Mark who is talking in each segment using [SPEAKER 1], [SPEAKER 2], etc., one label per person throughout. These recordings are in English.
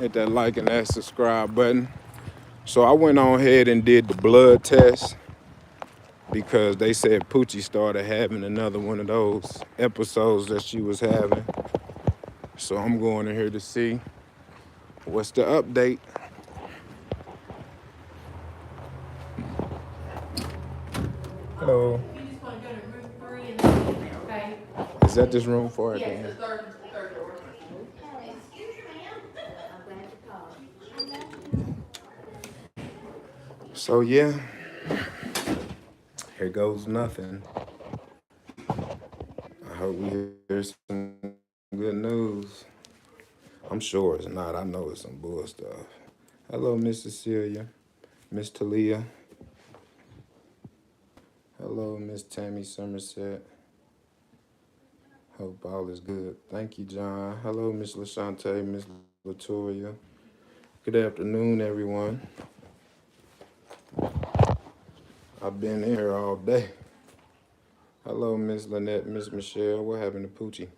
[SPEAKER 1] Hit that like and that subscribe button. So I went on ahead and did the blood test because they said Poochie started having another one of those episodes that she was having. So I'm going in here to see what's the update. Hello. You just want to go to room 3 and then in there, okay? Is that this room 4? Yes, the third door. Excuse you, ma'am. I'm glad you called. So yeah, here goes nothing. I hope we hear some good news. I'm sure it's not. I know it's some bull stuff. Hello, Miss Cecilia, Miss Talia. Hello, Miss Tammy Somerset. Hope all is good. Thank you, John. Hello, Miss LaShante, Miss Latoya. Good afternoon, everyone. I've been in here all day. Hello, Miss Lynette, Miss Michelle. What happened to Poochie?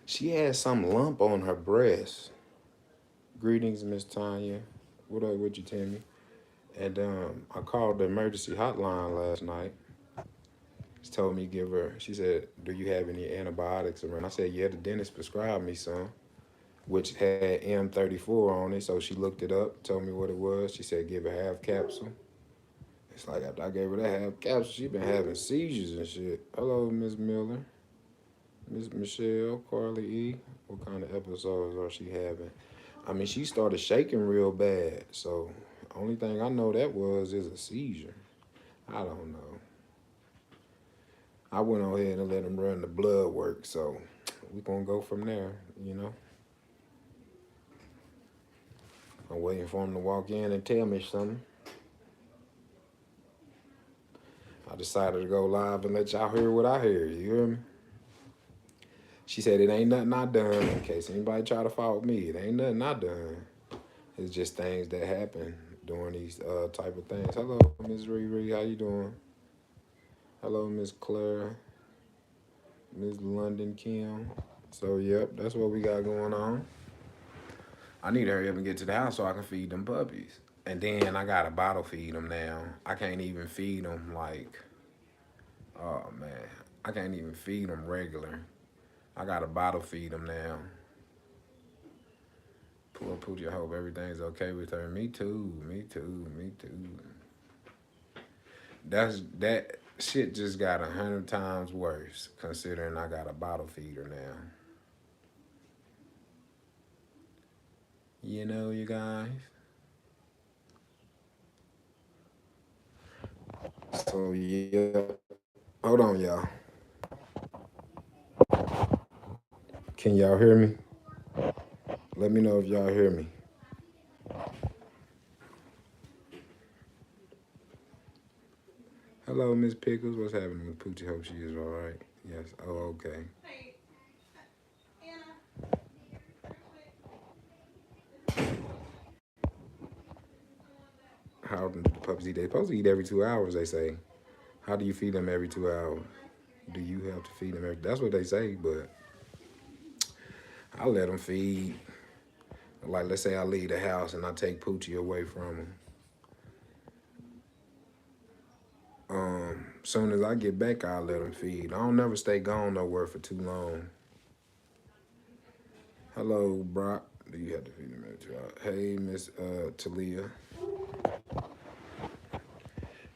[SPEAKER 1] She had some lump on her breast. Greetings, Miss Tanya. What up with you, Tammy? And I called the emergency hotline last night. She told me give her. She said, "Do you have any antibiotics around?" I said, "Yeah, the dentist prescribed me some, which had M34 on it." So she looked it up, told me what it was. She said, "Give her half capsule." It's like after I gave her that half capsule, she been having seizures and shit. Hello, Miss Miller, Miss Michelle, Carly E. What kind of episodes are she having? I mean, she started shaking real bad. So only thing I know that was is a seizure. I don't know. I went on ahead and let him run the blood work. So we gonna go from there, you know. I'm waiting for him to walk in and tell me something. I decided to go live and let y'all hear what I hear. You hear me? She said it ain't nothing I done. In case anybody try to fault me, it ain't nothing I done. It's just things that happen during these type of things. Hello, Miss Riri, how you doing? Hello, Miss Claire, Miss London Kim. So yep, that's what we got going on. I need to hurry up and get to the house so I can feed them puppies. And then I gotta bottle feed them now. I can't even feed them like, oh man, I can't even feed them regular. I gotta bottle feed them now. Poor Poochie, I hope everything's okay with her. Me too, me too, me too. That shit just got 100 times worse considering I got a bottle feeder now. You know, you guys. So yeah, hold on, y'all. Can y'all hear me? Let me know if y'all hear me. Hello, Miss Pickles. What's happening with Poochie? Hope she is all right. Yes. Oh, okay. How do the puppies eat? They supposed to eat every 2 hours. They say. How do you feed them every 2 hours? Do you have to feed them every? That's what they say, but I let them feed. Like, let's say I leave the house and I take Poochie away from them. Soon as I get back, I'll let them feed. I don't never stay gone nowhere for too long. Hello, Brock. Do you have to feed them every 2 hours? Hey, Miss Talia.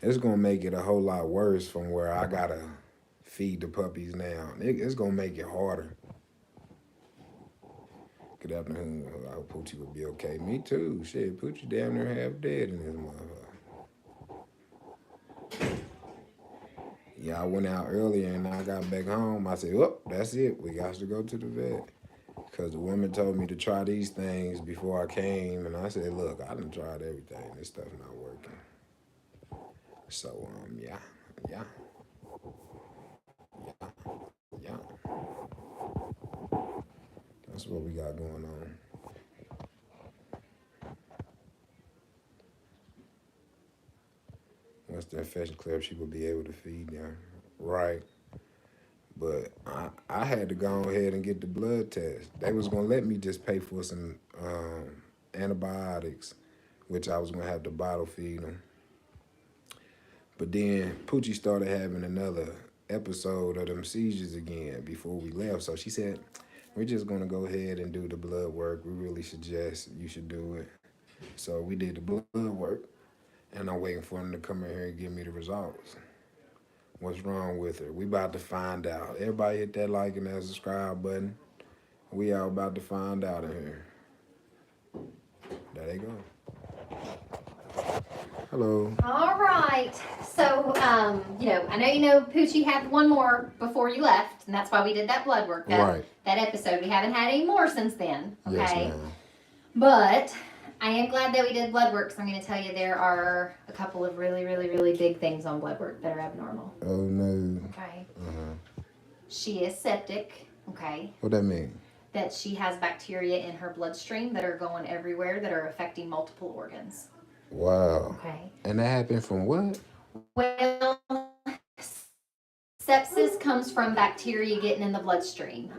[SPEAKER 1] It's gonna make it a whole lot worse from where I gotta feed the puppies now. It's gonna make it harder. Good afternoon. I hope Poochie will be okay. Me too. Shit, Poochie damn near half dead in this motherfucker. Yeah, I went out earlier and I got back home. I said, oh, that's it. We got to go to the vet. Because the woman told me to try these things before I came. And I said, look, I done tried everything. This stuff not working. So, yeah, yeah, yeah, yeah. That's what we got going on. Once the infection clears, she will be able to feed them. Right. But I had to go ahead and get the blood test. They was gonna let me just pay for some antibiotics, which I was gonna have to bottle feed them. But then Poochie started having another episode of them seizures again before we left. So she said, we're just gonna go ahead and do the blood work. We really suggest you should do it. So we did the blood work, and I'm waiting for him to come in here and give me the results. What's wrong with her? We about to find out. Everybody hit that like and that subscribe button. We are about to find out in here. There they go. Hello.
[SPEAKER 2] All right. So, I know Poochie had one more before you left, and that's why we did that blood work, that episode. We haven't had any more since then, okay?
[SPEAKER 1] Yes, ma'am.
[SPEAKER 2] But I am glad that we did blood work, so I'm going to tell you there are a couple of really, really, really big things on blood work that are abnormal.
[SPEAKER 1] Oh, no.
[SPEAKER 2] Okay. She is septic, okay?
[SPEAKER 1] What that mean?
[SPEAKER 2] That she has bacteria in her bloodstream that are going everywhere that are affecting multiple organs.
[SPEAKER 1] Wow.
[SPEAKER 2] Okay.
[SPEAKER 1] And that happened from what?
[SPEAKER 2] Well, sepsis comes from bacteria getting in the bloodstream.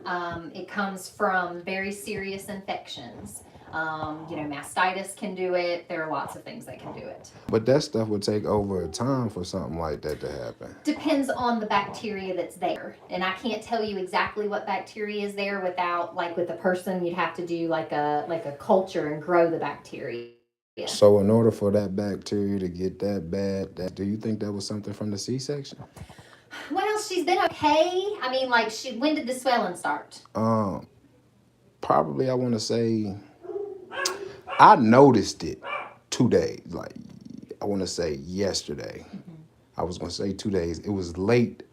[SPEAKER 2] It comes from very serious infections. Mastitis can do it. There are lots of things that can do it.
[SPEAKER 1] But that stuff would take over time for something like that to happen.
[SPEAKER 2] Depends on the bacteria that's there. And I can't tell you exactly what bacteria is there without, like with a person, you'd have to do like a culture and grow the bacteria. Yeah.
[SPEAKER 1] So in order for that bacteria to get that bad, do you think that was something from the C-section?
[SPEAKER 2] Well, she's been okay. I mean, when did the swelling start?
[SPEAKER 1] Probably I want to say, I noticed it 2 days. Like, I want to say yesterday. I was going to say 2 days. It was late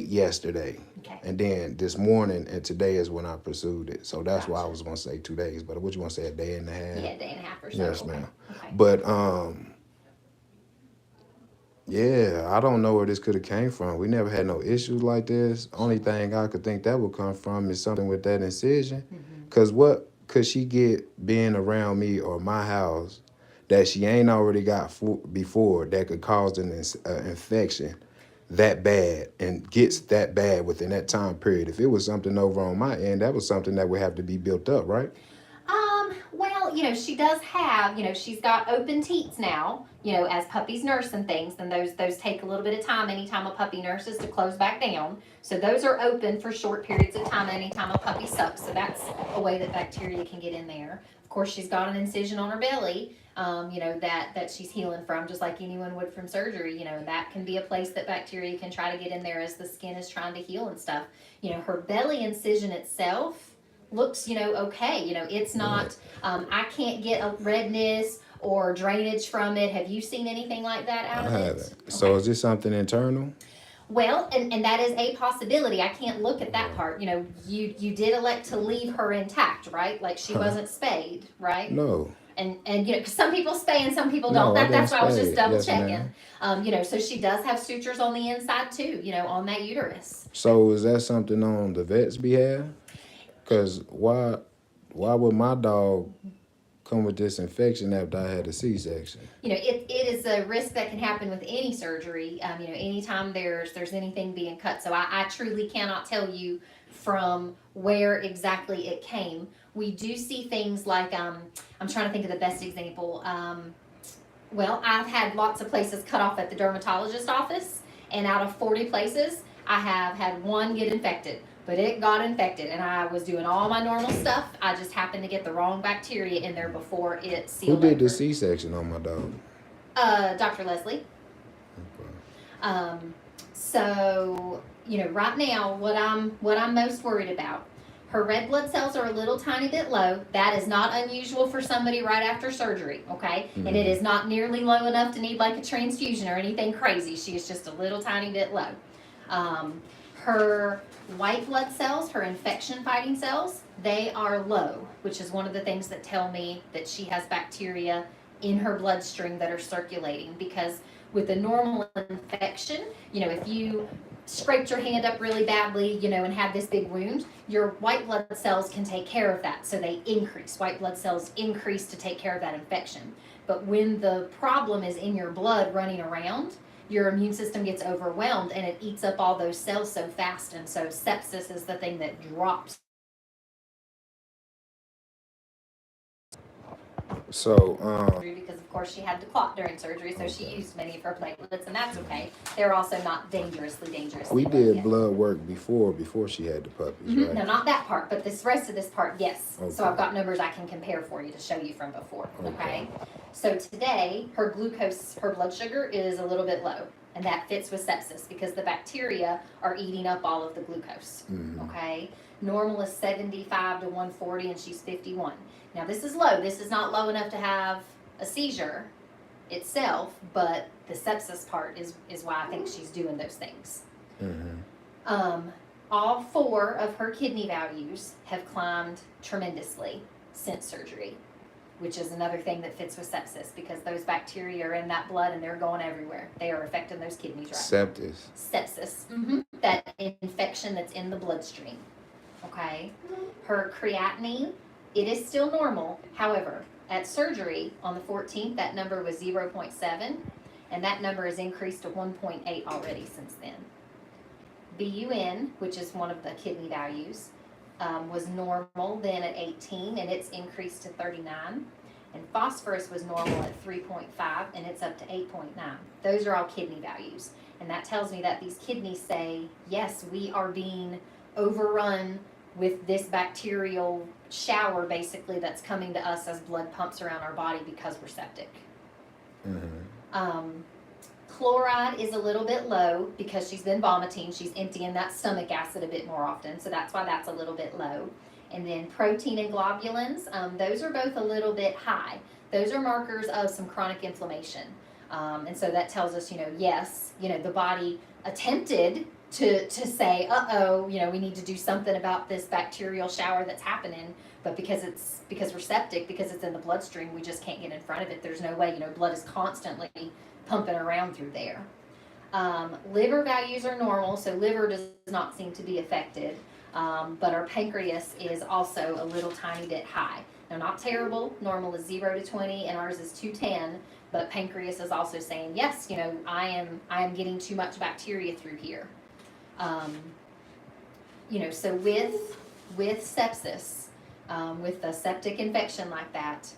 [SPEAKER 1] yesterday.
[SPEAKER 2] Okay.
[SPEAKER 1] And then this morning and today is when I pursued it. So that's why I was going to say 2 days. But what you want to say, a day and a half?
[SPEAKER 2] Yeah, a day and a half or so.
[SPEAKER 1] Yes, ma'am.
[SPEAKER 2] Okay.
[SPEAKER 1] But, yeah, I don't know where this could have came from. We never had no issues like this. Only thing I could think that would come from is something with that incision. Because what could she get being around me or my house that she ain't already got before that could cause an infection that bad and gets that bad within that time period? If it was something over on my end, that was something that would have to be built up, right?
[SPEAKER 2] Well, she does have, she's got open teats now, as puppies nurse and things, and those take a little bit of time anytime a puppy nurses to close back down. So those are open for short periods of time anytime a puppy sucks. So that's a way that bacteria can get in there. Of course, she's got an incision on her belly, that she's healing from, just like anyone would from surgery. That can be a place that bacteria can try to get in there as the skin is trying to heal and stuff. Her belly incision itself looks, okay. It's not, I can't get a redness or drainage from it. Have you seen anything like that out of it?
[SPEAKER 1] I haven't. Okay. So is this something internal?
[SPEAKER 2] Well, and that is a possibility. I can't look at that part. You did elect to leave her intact, right? Like she wasn't spayed, right?
[SPEAKER 1] No.
[SPEAKER 2] And because some people spay and some people don't.
[SPEAKER 1] No,
[SPEAKER 2] that's why I was just double checking.
[SPEAKER 1] Yes,
[SPEAKER 2] So she does have sutures on the inside too, on that uterus.
[SPEAKER 1] So is that something on the vet's behalf? Because why would my dog come with this infection after I had a C-section?
[SPEAKER 2] It is a risk that can happen with any surgery. Anytime there's anything being cut. So I truly cannot tell you from where exactly it came. We do see things like, I'm trying to think of the best example. Well, I've had lots of places cut off at the dermatologist office, and out of 40 places, I have had one get infected. But it got infected, and I was doing all my normal stuff. I just happened to get the wrong bacteria in there before it sealed.
[SPEAKER 1] Who did the C-section on my dog?
[SPEAKER 2] Dr. Leslie.
[SPEAKER 1] Okay.
[SPEAKER 2] So, right now, what I'm most worried about, her red blood cells are a little tiny bit low. That is not unusual for somebody right after surgery, okay? And it is not nearly low enough to need like a transfusion or anything crazy. She is just a little tiny bit low. Her white blood cells, her infection fighting cells, they are low, which is one of the things that tell me that she has bacteria in her bloodstream that are circulating. Because with a normal infection, if you scraped your hand up really badly, and had this big wound, your white blood cells can take care of that. So they increase. White blood cells increase to take care of that infection. But when the problem is in your blood running around, your immune system gets overwhelmed and it eats up all those cells so fast. And so sepsis is the thing that drops
[SPEAKER 1] So,
[SPEAKER 2] because of course she had to clot during surgery, so she
[SPEAKER 1] Okay.
[SPEAKER 2] used many of her platelets, and that's okay. They're also not dangerous.
[SPEAKER 1] We
[SPEAKER 2] low
[SPEAKER 1] did
[SPEAKER 2] yet.
[SPEAKER 1] blood work before she had the puppies,
[SPEAKER 2] No,
[SPEAKER 1] right?
[SPEAKER 2] not that part, but this rest of this part, yes. So
[SPEAKER 1] Okay.
[SPEAKER 2] I've got numbers I can compare for you to show you from before.
[SPEAKER 1] Okay.
[SPEAKER 2] Okay. So today her glucose, her blood sugar is a little bit low, and that fits with sepsis because the bacteria are eating up all of the glucose.
[SPEAKER 1] Mhm.
[SPEAKER 2] Okay. Normal is 75 to 140, and she's 51. Now this is low. This is not low enough to have a seizure itself, but the sepsis part is why I think she's doing those things.
[SPEAKER 1] Mhm.
[SPEAKER 2] All 4 of her kidney values have climbed tremendously since surgery, which is another thing that fits with sepsis because those bacteria are in that blood and they're going everywhere. They are affecting those kidneys right now. Sepsis. That infection that's in the bloodstream. Okay. Her creatinine, it is still normal. However, at surgery on the 14th, that number was 0.7, and that number has increased to 1.8 already since then. BUN, which is one of the kidney values, was normal then at 18, and it's increased to 39. And phosphorus was normal at 3.5, and it's up to 8.9. Those are all kidney values. And that tells me that these kidneys say, yes, we are being overrun with this bacterial shower, basically, that's coming to us as blood pumps around our body because we're septic. Chloride is a little bit low because she's been vomiting. She's emptying that stomach acid a bit more often, so that's why that's a little bit low. And then protein and globulins, those are both a little bit high. Those are markers of some chronic inflammation. And so that tells us, yes, the body attempted to say, we need to do something about this bacterial shower that's happening, but because we're septic, because it's in the bloodstream, we just can't get in front of it. There's no way, blood is constantly pumping around through there. Liver values are normal, so liver does not seem to be affected, but our pancreas is also a little tiny bit high. Now, not terrible. Normal is 0 to 20, and ours is 210. But pancreas is also saying, yes, I am getting too much bacteria through here. So with sepsis, with a septic infection like that,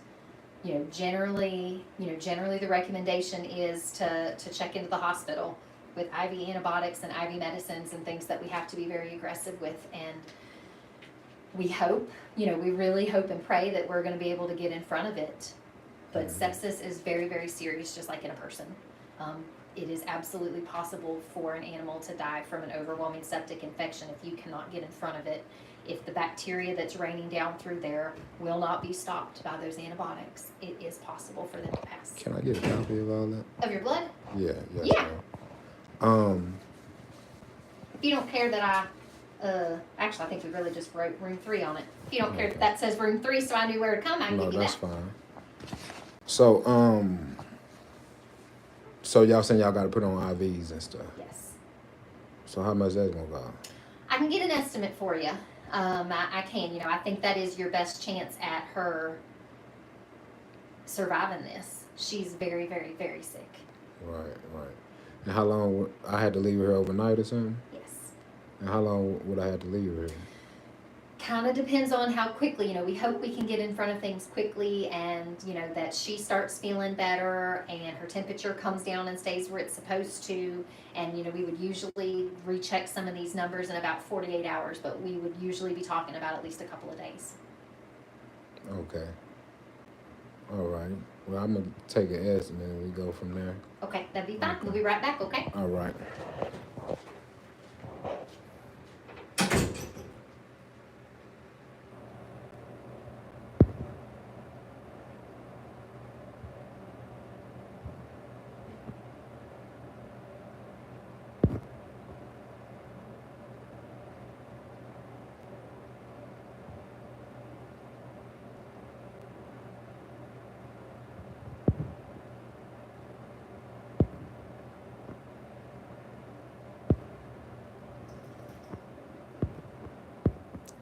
[SPEAKER 2] generally the recommendation is to check into the hospital with IV antibiotics and IV medicines and things that we have to be very aggressive with. And we hope, we really hope and pray that we're going to be able to get in front of it. But sepsis is very, very serious, just like in a person. It is absolutely possible for an animal to die from an overwhelming septic infection if you cannot get in front of it. If the bacteria that's raining down through there will not be stopped by those antibiotics, it is possible for them to pass.
[SPEAKER 1] Can I get a copy of all that?
[SPEAKER 2] Of your blood?
[SPEAKER 1] Yeah.
[SPEAKER 2] Yeah. If you don't care that actually, I think we really just wrote room 3 on it. If you don't care that says room 3, so I knew where to come, I can give you that.
[SPEAKER 1] No, that's fine. So y'all saying y'all got to put on IVs and stuff?
[SPEAKER 2] Yes.
[SPEAKER 1] So how much that's gonna cost?
[SPEAKER 2] I can get an estimate for you. I can. I think that is your best chance at her surviving this. She's very, very, very sick.
[SPEAKER 1] Right. And how long I had to leave her overnight or something?
[SPEAKER 2] Yes.
[SPEAKER 1] And how long would I have to leave her?
[SPEAKER 2] Kind of depends on how quickly. We hope we can get in front of things quickly, and that she starts feeling better and her temperature comes down and stays where it's supposed to. And we would usually recheck some of these numbers in about 48 hours, but we would usually be talking about at least a couple of days.
[SPEAKER 1] Okay. All right. Well, I'm gonna take an estimate and we go from there.
[SPEAKER 2] Okay, that'd be fine. We'll be right back. Okay.
[SPEAKER 1] All right.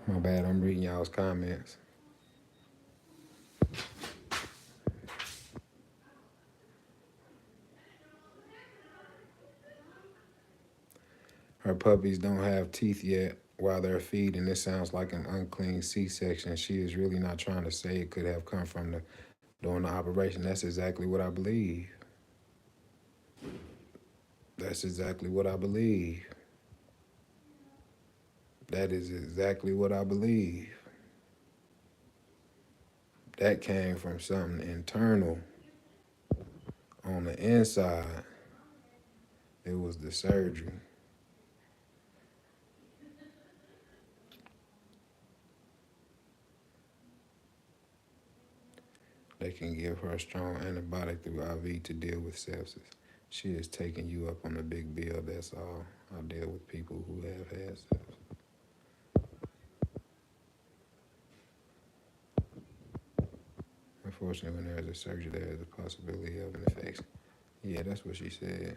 [SPEAKER 1] My bad, I'm reading y'all's comments. Her puppies don't have teeth yet while they're feeding. This sounds like an unclean C-section. She is really not trying to say it could have come from the during the operation. That's exactly what I believe. That's exactly what I believe. That is exactly what I believe. That came from something internal on the inside. It was the surgery. They can give her a strong antibiotic through IV to deal with sepsis. She is taking you up on a big bill, that's all. I deal with people who have had sepsis. Unfortunately, when there is a surgery, there is a possibility of an infection. Yeah, that's what she said.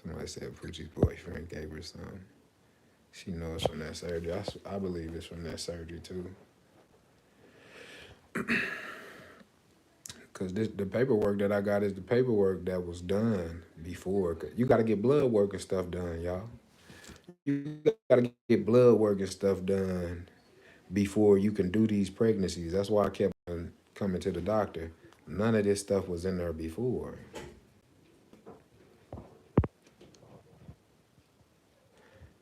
[SPEAKER 1] Somebody said Poochie's boyfriend gave her some. She knows from that surgery. I believe it's from that surgery too. Cause the paperwork that I got is the paperwork that was done before. You got to get blood work and stuff done, y'all. You got to get blood work and stuff done before you can do these pregnancies. That's why I kept on coming to the doctor. None of this stuff was in there before.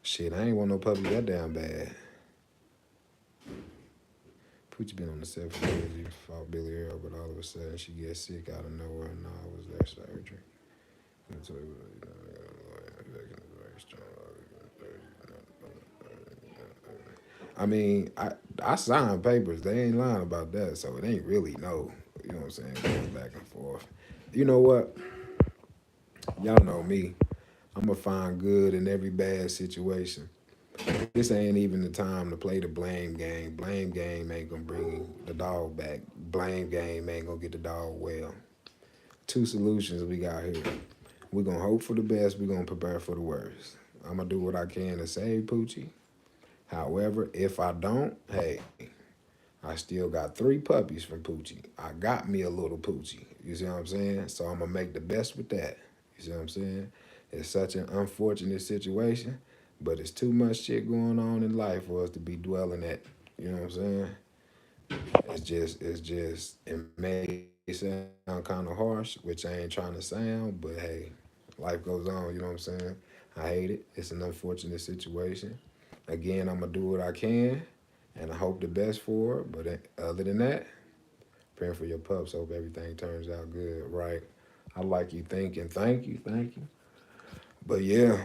[SPEAKER 1] Shit, I ain't want no puppy that damn bad. Poochie been on the set for years. He fought Billy Earl, but all of a sudden she gets sick out of nowhere. No, it was their surgery. I mean, I signed papers. They ain't lying about that, so it ain't really no. You know what I'm saying? Going back and forth. You know what? Y'all know me. I'm going to find good in every bad situation. This ain't even the time to play the blame game. Blame game ain't going to bring the dog back. Blame game ain't going to get the dog well. Two solutions we got here. We're going to hope for the best. We're going to prepare for the worst. I'm going to do what I can to save Poochie. However, if I don't, hey, I still got 3 puppies from Poochie. I got me a little Poochie. You see what I'm saying? So I'm going to make the best with that. You see what I'm saying? It's such an unfortunate situation, but it's too much shit going on in life for us to be dwelling at. You know what I'm saying? It may sound kind of harsh, which I ain't trying to sound, but hey, life goes on. You know what I'm saying? I hate it. It's an unfortunate situation. Again, I'm going to do what I can, and I hope the best for her. But other than that, praying for your pups. Hope everything turns out good, right? I like you thinking. Thank you. But yeah,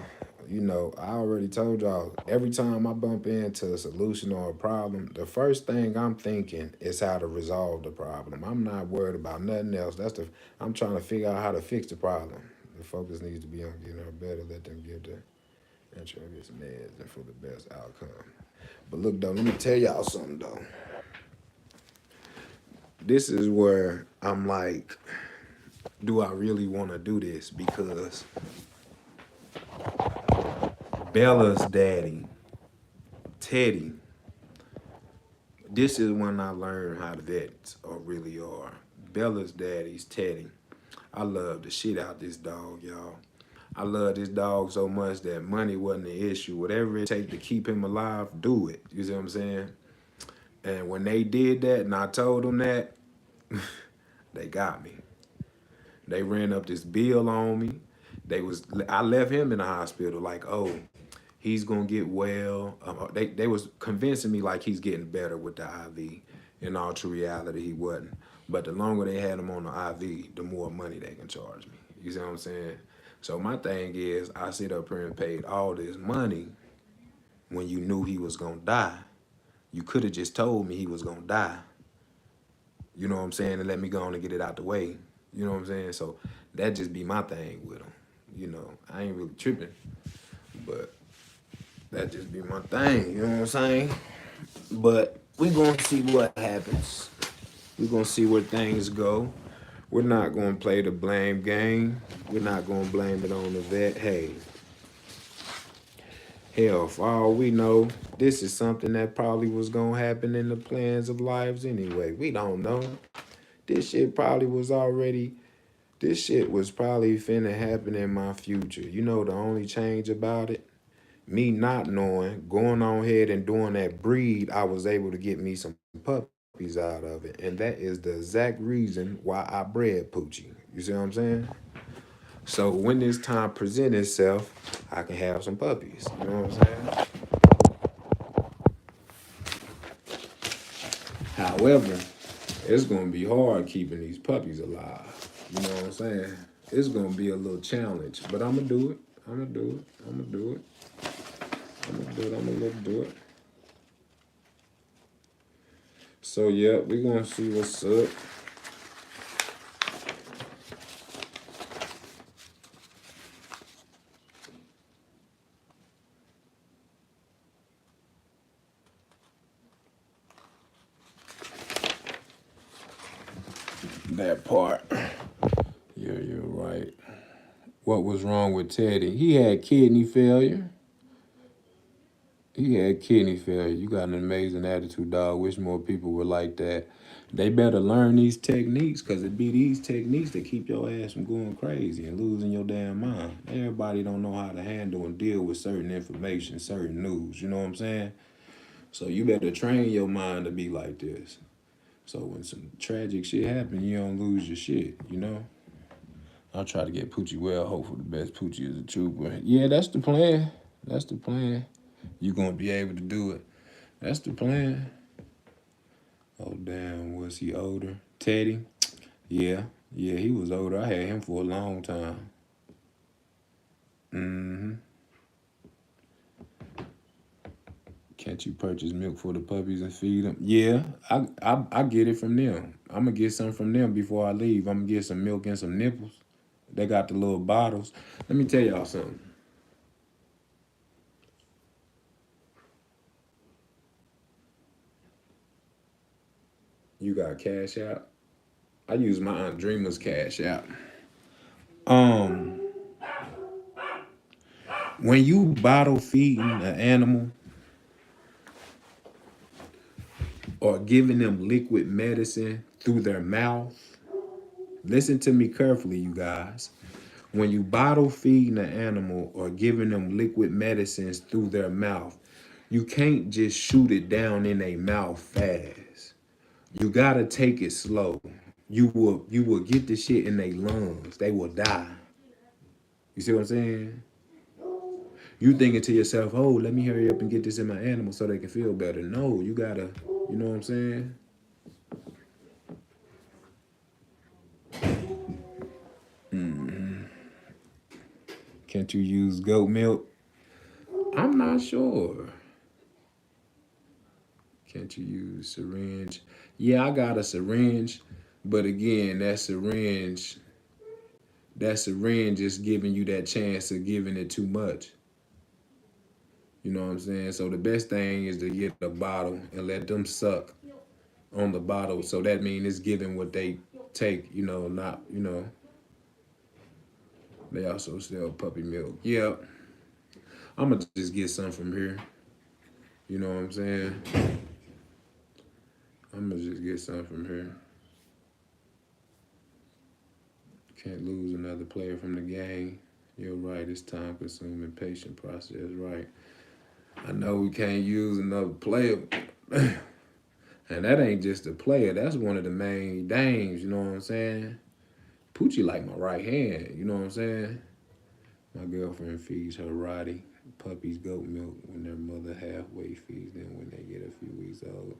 [SPEAKER 1] you know, I already told y'all, every time I bump into a solution or a problem, the first thing I'm thinking is how to resolve the problem. I'm not worried about nothing else. I'm trying to figure out how to fix the problem. The focus needs to be on getting her better. Let them give the and try to get some meds and for the best outcome. But look though, let me tell y'all something though. This is where I'm like, do I really want to do this? Because Bella's daddy, Teddy, this is when I learned how the vets really are. Bella's daddy's Teddy. I love the shit out this dog, y'all. I love this dog so much that money wasn't an issue. Whatever it takes to keep him alive, do it. You see what I'm saying? And when they did that and I told them that, they got me. They ran up this bill on me. I left him in the hospital like, oh, he's gonna get well. They was convincing me like he's getting better with the IV. In all true reality, he wasn't. But the longer they had him on the IV, the more money they can charge me. You see what I'm saying? So my thing is, I sit up here and paid all this money when you knew he was gonna die. You could have just told me he was gonna die. You know what I'm saying? And let me go on and get it out the way. You know what I'm saying? So that just be my thing with him. You know, I ain't really tripping, but that just be my thing. You know what I'm saying? But we gonna see what happens. We gonna see where things go. We're not gonna play the blame game. We're not gonna blame it on the vet. Hey, hell, for all we know, this is something that probably was gonna happen in the plans of lives anyway. We don't know. This shit probably was already, this shit was probably finna happen in my future. You know the only change about it? Me not knowing, going on ahead and doing that breed, I was able to get me some puppies out of it. And that is the exact reason why I bred Poochie. You see what I'm saying? So when this time presents itself, I can have some puppies. You know what I'm saying? However, it's gonna be hard keeping these puppies alive. You know what I'm saying? It's gonna be a little challenge, but I'm gonna do it. I'm gonna do it. I'm gonna do it. I'm gonna do it. I'm gonna do it. So yeah, we're gonna see what's up. That part. Yeah, you're right. What was wrong with Teddy? He had kidney failure. He had kidney failure. You got an amazing attitude, dog. Wish more people were like that. They better learn these techniques, because it be these techniques that keep your ass from going crazy and losing your damn mind. Everybody don't know how to handle and deal with certain information, certain news. You know what I'm saying? So you better train your mind to be like this. So when some tragic shit happen, you don't lose your shit, you know? I'll try to get Poochie well. Hope for the best. Poochie is a trooper. Yeah, that's the plan. That's the plan. You gonna be able to do it. That's the plan. Oh damn, was he older? Teddy? Yeah. Yeah, he was older. I had him for a long time. Mm-hmm. Can't you purchase milk for the puppies and feed them? Yeah, I get it from them. I'm gonna get some from them before I leave. I'm gonna get some milk and some nipples. They got the little bottles. Let me tell y'all something. You got Cash App? I use my Aunt Dreamer's Cash App. Um, when you bottle feeding an animal or giving them liquid medicine through their mouth, listen to me carefully, you guys. When you bottle feeding an animal or giving them liquid medicines through their mouth, you can't just shoot it down in their mouth fast. You gotta take it slow. You will get the shit in their lungs. They will die. You see what I'm saying? You thinking to yourself, oh, let me hurry up and get this in my animal so they can feel better. No, you gotta, you know what I'm saying? Can't you use goat milk? I'm not sure. Can't you use syringe? Yeah, I got a syringe, but again, that syringe is giving you that chance of giving it too much. You know what I'm saying? So the best thing is to get a bottle and let them suck on the bottle. So that means it's giving what they take, not, they also sell puppy milk. Yeah, I'm going to just get some from here. You know what I'm saying? I'm going to just get some from here. Can't lose another player from the game. You're right, it's time consuming, patient process, right. I know we can't use another player. And that ain't just a player, that's one of the main dames, you know what I'm saying? Poochie like my right hand, you know what I'm saying? My girlfriend feeds her Roddy puppies goat milk when their mother halfway feeds them when they get a few weeks old.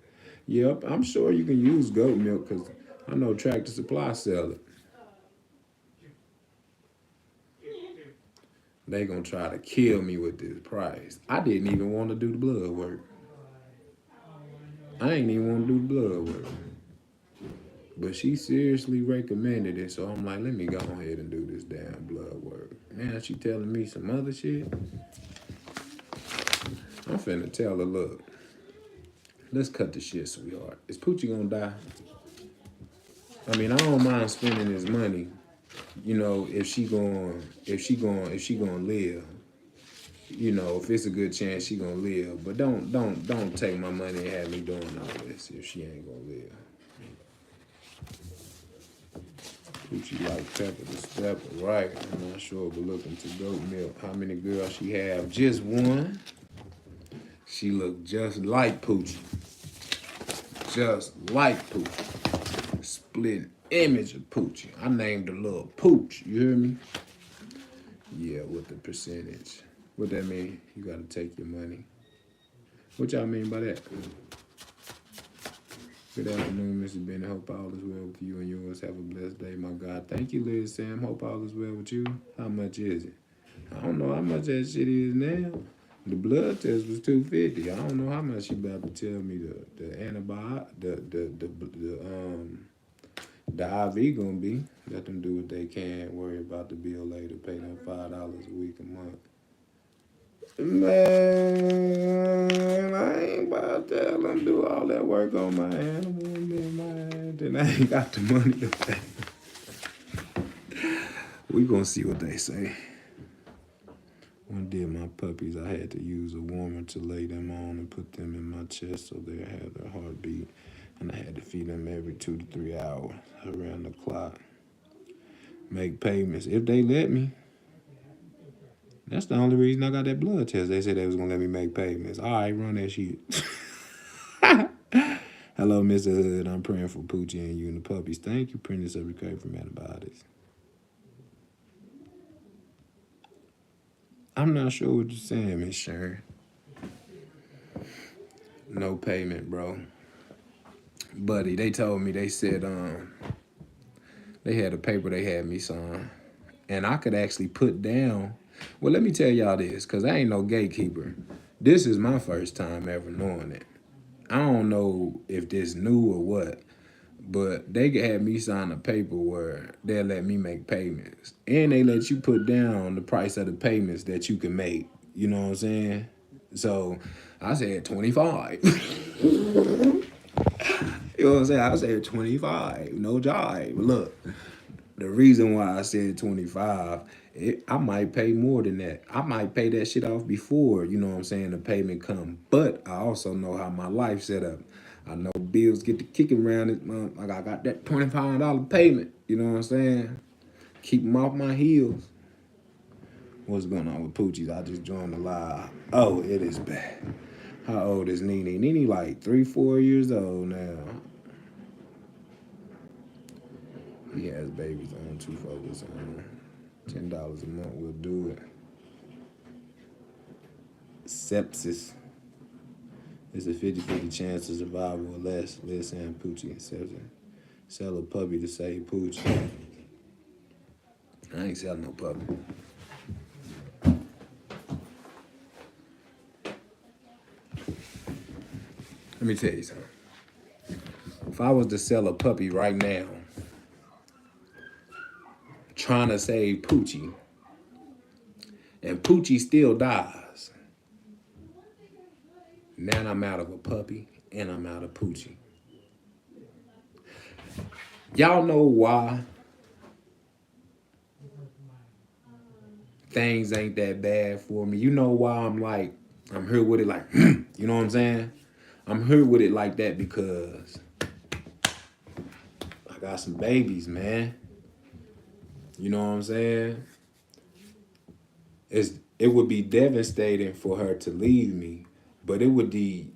[SPEAKER 1] Yep, I'm sure you can use goat milk because I know Tractor Supply sell it. They gonna try to kill me with this price. I didn't even want to do the blood work. I ain't even want to do the blood work. But she seriously recommended it, so I'm like, let me go ahead and do this damn blood work. Now she telling me some other shit. I'm finna tell her, look, let's cut the shit, sweetheart. Is Poochie gonna die? I mean, I don't mind spending his money, if she gonna live. If it's a good chance she gonna live. But don't take my money and have me doing all this if she ain't gonna live. Poochie like pepper the stepper, right? I'm not sure, but looking to goat milk. How many girls she have? Just one. She look just like Poochie. Just like Poochie. Split image of Poochie. I named her little Pooch. You hear me? Yeah, with the percentage. What that mean? You gotta take your money. What y'all mean by that? Good afternoon, Mr. Bennett. Hope all is well with you and yours. Have a blessed day, my God. Thank you, Liz Sam. Hope all is well with you. How much is it? I don't know how much that shit is now. The blood test was $250. I don't know how much she about to tell me the antibiotic, the IV gonna be. Let them do what they can. Worry about the bill later. Pay them $5 a week a month. Man, I ain't about to tell them do all that work on my animal, man. Then I ain't got the money to pay. We gonna see what they say. One day my puppies, I had to use a warmer to lay them on and put them in my chest so they had their heartbeat. And I had to feed them every 2 to 3 hours around the clock. Make payments if they let me. That's the only reason I got that blood test. They said they was gonna let me make payments. All right, run that shit. Hello, Mr. Hood. I'm praying for Poochie and you and the puppies. Thank you, Princess of Recovery from Antibiotics. I'm not sure what you're saying, Miss Sharon. No payment, bro. Buddy, they told me, they said they had a paper they had me sign. And I could actually put down, well, let me tell y'all this, because I ain't no gatekeeper. This is my first time ever knowing it. I don't know if this new or what, but they had me sign a paper where they'll let me make payments. And they let you put down the price of the payments that you can make. You know what I'm saying? So I said 25. You know what I'm saying? I said 25. No jive. Look, the reason why I said 25, I might pay more than that. I might pay that shit off before, you know what I'm saying, the payment come. But I also know how my life set up. I know bills get to kicking around it. Like I got that $25 payment. You know what I'm saying? Keep them off my heels. What's going on with Poochies? I just joined the live. Oh, it is bad. How old is Nene? Nene like 3, 4 years old now. He has babies on 2 focus on $10 a month will do it. Sepsis. It's a 50-50 chance of survival or less. Liz Sam Poochie. Sell a puppy to save Poochie. I ain't selling no puppy. Let me tell you something. If I was to sell a puppy right now, trying to save Poochie, and Poochie still dies, now I'm out of a puppy and I'm out of Poochie. Y'all know why things ain't that bad for me. You know why I'm here with it like, you know what I'm saying? I'm here with it like that because I got some babies, man. You know what I'm saying? It would be devastating for her to leave me, but it would be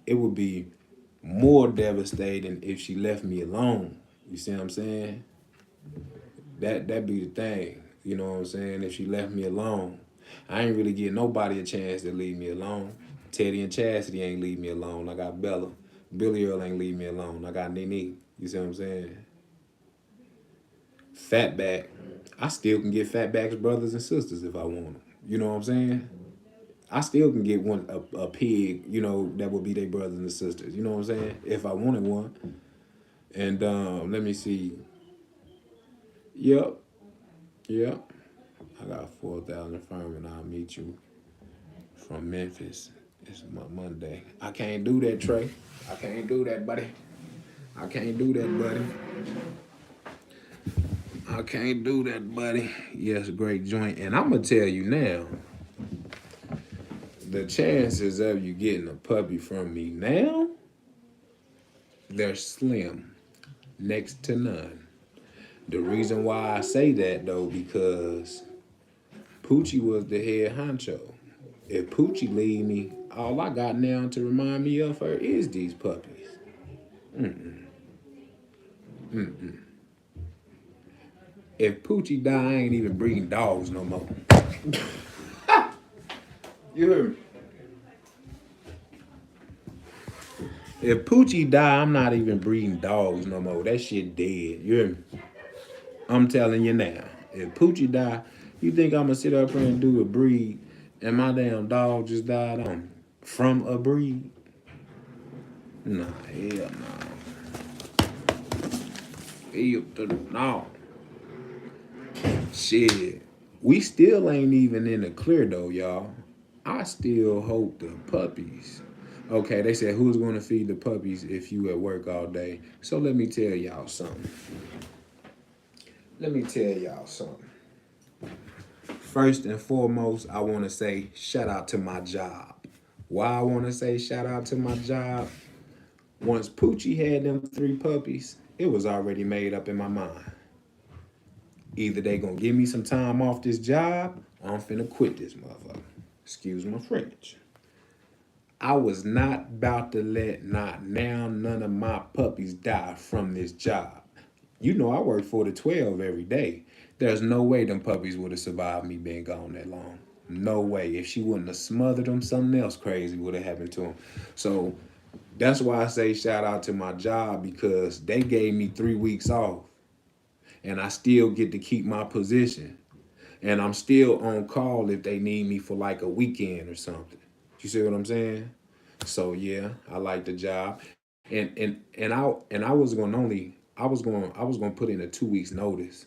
[SPEAKER 1] more devastating if she left me alone. You see what I'm saying? That be the thing. You know what I'm saying? If she left me alone, I ain't really give nobody a chance to leave me alone. Teddy and Chastity ain't leave me alone. I got Bella. Billy Earl ain't leave me alone. I got Nene. You see what I'm saying? Fatback. I still can get Fatback's brothers and sisters if I want them. You know what I'm saying? I still can get a pig, you know, that would be their brothers and sisters. You know what I'm saying? If I wanted one. And let me see. Yep. I got 4,000 firm and I'll meet you from Memphis. It's Monday. I can't do that, Trey. I can't do that, buddy. I can't do that, buddy. Yes, great joint. And I'm going to tell you now, the chances of you getting a puppy from me now, they're slim. Next to none. The reason why I say that though, because Poochie was the head honcho. If Poochie leave me, all I got now to remind me of her is these puppies. If Poochie die, I ain't even breeding dogs no more. You heard me? If Poochie die, I'm not even breeding dogs no more. That shit dead. You hear me? I'm telling you now. If Poochie die, you think I'm gonna sit up here and do a breed and my damn dog just died on me? From a breed? Nah, hell no. Hell to the no. Shit. We still ain't even in the clear though, y'all. I still hope the puppies. Okay, they said who's gonna feed the puppies if you at work all day? So let me tell y'all something. First and foremost, I want to say shout out to my job. Why I want to say shout out to my job? Once Poochie had them 3 puppies, it was already made up in my mind. Either they gonna give me some time off this job, or I'm finna quit this motherfucker. Excuse my French. I was not about to let none of my puppies die from this job. You know I work 4 to 12 every day. There's no way them puppies would have survived me being gone that long. No way. If she wouldn't have smothered them, something else crazy would have happened to them. So that's why I say shout out to my job, because they gave me 3 weeks off and I still get to keep my position. And I'm still on call if they need me for like a weekend or something. You see what I'm saying? So yeah, I like the job. And I was gonna put in a 2 weeks notice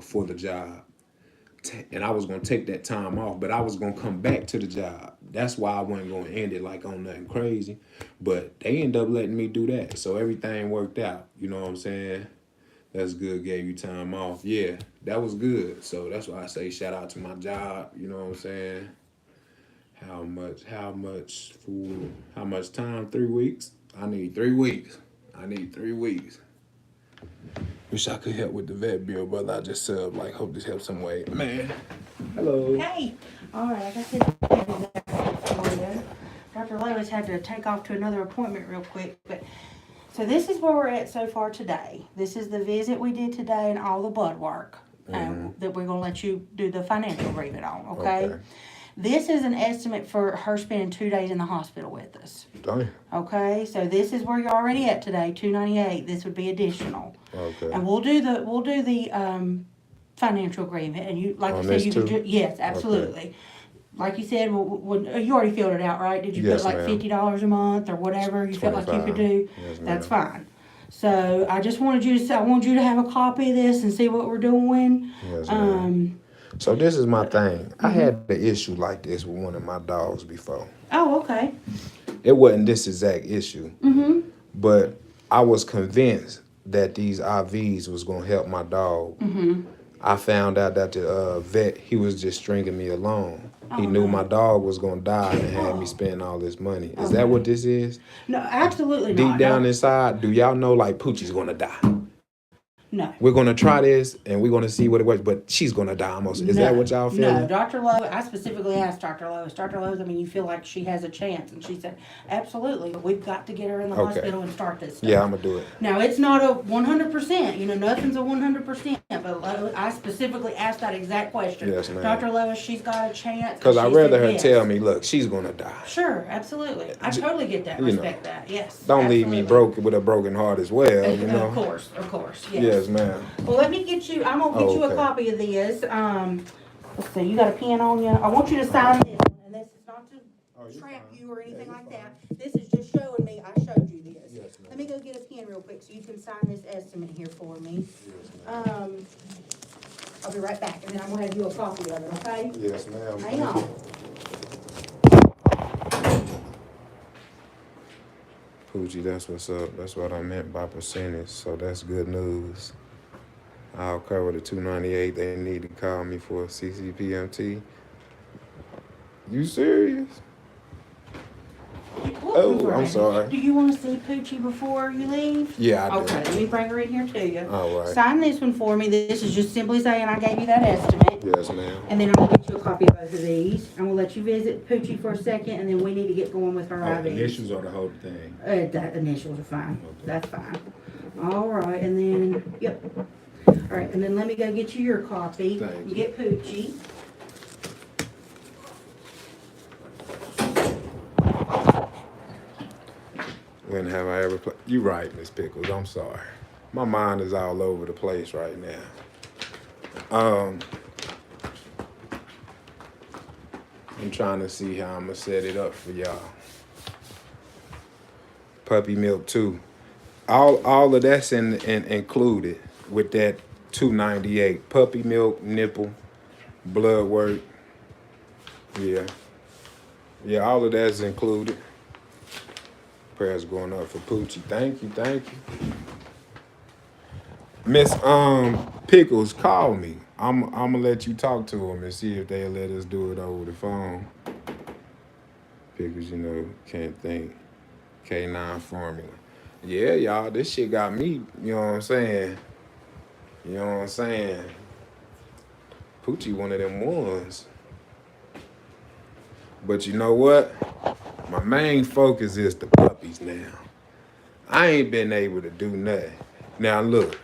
[SPEAKER 1] for the job. And I was gonna take that time off, but I was gonna come back to the job. That's why I wasn't gonna end it like on nothing crazy. But they ended up letting me do that. So everything worked out. You know what I'm saying? That's good, gave you time off. Yeah, that was good. So that's why I say shout out to my job. You know what I'm saying? How much time? 3 weeks? I need 3 weeks. Wish I could help with the vet bill, brother. I just hope this helps some way. Man. Hello.
[SPEAKER 3] Hey. All right, I got this for you. Dr. Lewis had to take off to another appointment real quick, but so this is where we're at so far today. This is the visit we did today and all the blood work that we're going to let you do the financial agreement on, okay? This is an estimate for her spending 2 days in the hospital with us.
[SPEAKER 1] Dang.
[SPEAKER 3] Okay, so this is where you're already at today, $298. This would be additional.
[SPEAKER 1] Okay.
[SPEAKER 3] And we'll do the financial agreement, and you like
[SPEAKER 1] On
[SPEAKER 3] you said,
[SPEAKER 1] this
[SPEAKER 3] you
[SPEAKER 1] too?
[SPEAKER 3] could yes, absolutely. Okay. Like you said, you already filled it out, right? Did you
[SPEAKER 1] Yes,
[SPEAKER 3] put like
[SPEAKER 1] ma'am.
[SPEAKER 3] $50 a month or whatever you felt like you could
[SPEAKER 1] 25.
[SPEAKER 3] do?
[SPEAKER 1] Yes, ma'am.
[SPEAKER 3] That's fine. So I just wanted you to I want you to have a copy of this and see what we're doing.
[SPEAKER 1] Yes, ma'am. So this is my thing. I had the issue like this with one of my dogs before.
[SPEAKER 3] Oh, okay.
[SPEAKER 1] It wasn't this exact issue, but I was convinced that these IVs was gonna help my dog. I found out that the vet, he was just stringing me along. He knew my dog was gonna die and had me spend all this money. Is that what this is?
[SPEAKER 3] No, absolutely
[SPEAKER 1] Deep
[SPEAKER 3] not.
[SPEAKER 1] down
[SPEAKER 3] No.
[SPEAKER 1] inside, do y'all know like Poochie's gonna die?
[SPEAKER 3] No.
[SPEAKER 1] We're gonna try this and we're gonna see what it works, but she's gonna die almost. Is that what y'all feeling?
[SPEAKER 3] No, Dr. Lowe, I specifically asked Dr. Lowe, I mean, you feel like she has a chance? And she said, absolutely, but we've got to get her in the hospital and start this stuff.
[SPEAKER 1] Yeah, I'm gonna do it.
[SPEAKER 3] Now, it's not a 100%, nothing's a 100%, but I specifically asked that exact question.
[SPEAKER 1] Yes, ma'am.
[SPEAKER 3] Dr. Lois, she's got a chance.
[SPEAKER 1] Because I'd rather her
[SPEAKER 3] yes.
[SPEAKER 1] tell me, look, she's gonna die.
[SPEAKER 3] Sure, absolutely. I totally get that, respect that, yes.
[SPEAKER 1] Don't leave me broke with a broken heart as well,
[SPEAKER 3] Of course, yes.
[SPEAKER 1] Yes, ma'am.
[SPEAKER 3] Well, let me get you, I'm gonna get you a copy of this. Let's see, you got a pen on you? I want you to sign this one, and this is not to trap you or anything like that. This is just showing me I showed you this.
[SPEAKER 1] Yes, ma'am.
[SPEAKER 3] Let me go get a pen real quick so you can sign this estimate here for me. I'll be right back, and then I'm gonna have you a copy of it, okay?
[SPEAKER 1] Yes, ma'am.
[SPEAKER 3] Hang on.
[SPEAKER 1] Poochie, that's what's up. That's what I meant by percentage. So that's good news. I'll cover the $298 they need to call me for CCPMT. You serious?
[SPEAKER 3] Well,
[SPEAKER 1] Oh, I'm sorry.
[SPEAKER 3] Do you want to see Poochie before you leave?
[SPEAKER 1] Yeah, I do.
[SPEAKER 3] Okay, let me bring her in here to you.
[SPEAKER 1] All right.
[SPEAKER 3] Sign this one for me. This is just simply saying I gave you that estimate.
[SPEAKER 1] Yes, ma'am.
[SPEAKER 3] And then I'm gonna get you a copy of both of these. I'm gonna let you visit Poochie for a second, and then we need to get going with her IVs.
[SPEAKER 1] Initials or the whole thing?
[SPEAKER 3] That initials are fine. Okay. That's fine. All right, and then, yep. All right, and then let me go get you your copy.
[SPEAKER 1] Thank you.
[SPEAKER 3] Get Poochie.
[SPEAKER 1] When have I ever played? You right, Miss Pickles. I'm sorry. My mind is all over the place right now. I'm trying to see how I'm gonna set it up for y'all. Puppy milk too. All of that's included with that $298. Puppy milk, nipple, blood work. Yeah. Yeah, all of that's included. Prayers going up for Poochie. Thank you. Miss Pickles, call me. I'm gonna let you talk to them and see if they'll let us do it over the phone. Pickles, can't think. K9 formula. Yeah, y'all, this shit got me, you know what I'm saying? Poochie one of them ones. But you know what? My main focus is the puppies now. I ain't been able to do nothing. Now look,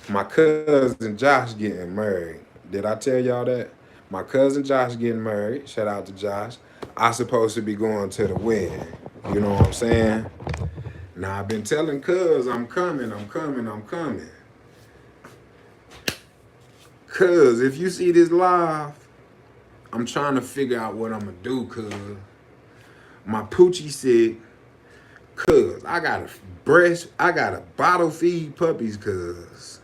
[SPEAKER 1] my cousin Josh getting married. Did I tell y'all that? My cousin Josh getting married. Shout out to Josh. I supposed to be going to the wedding. You know what I'm saying? Now I've been telling cuz I'm coming. Cuz if you see this live, I'm trying to figure out what I'm gonna do, cuz. My Poochie said, cuz, I gotta bottle feed puppies, cuz.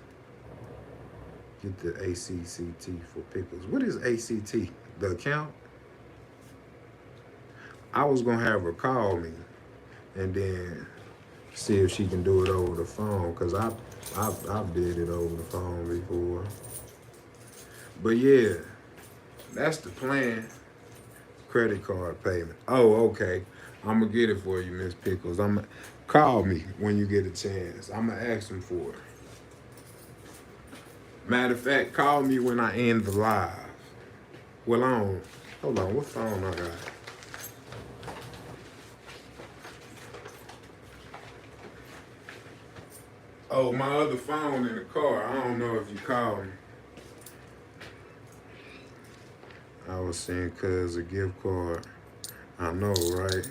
[SPEAKER 1] Get the ACCT for Pickles. What is ACT? The account? I was gonna have her call me and then see if she can do it over the phone, cause I've did it over the phone before. But yeah, that's the plan. Credit card payment. Oh, okay. I'm gonna get it for you, Miss Pickles. Call me when you get a chance. I'm gonna ask them for it. Matter of fact, call me when I end the live. Well, hold on, what phone I got? Oh, my other phone in the car. I don't know if you called me. I was saying cuz a gift card. I know, right?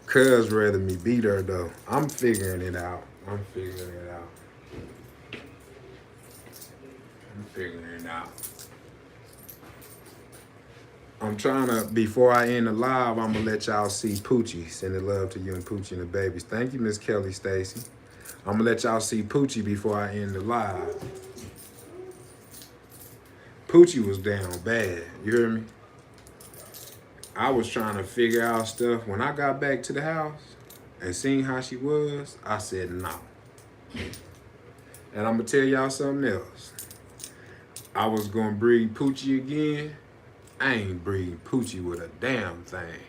[SPEAKER 1] Cuz rather me beat her though. I'm figuring it out. I'm trying to, before I end the live, I'm gonna let y'all see Poochie. Sending love to you and Poochie and the babies. Thank you, Miss Kelly Stacy. I'm gonna let y'all see Poochie before I end the live. Poochie was down bad, you hear me? I was trying to figure out stuff. When I got back to the house and seen how she was, I said no. And I'm gonna tell y'all something else. I was gonna breed Poochie again. I ain't breeding Poochie with a damn thing.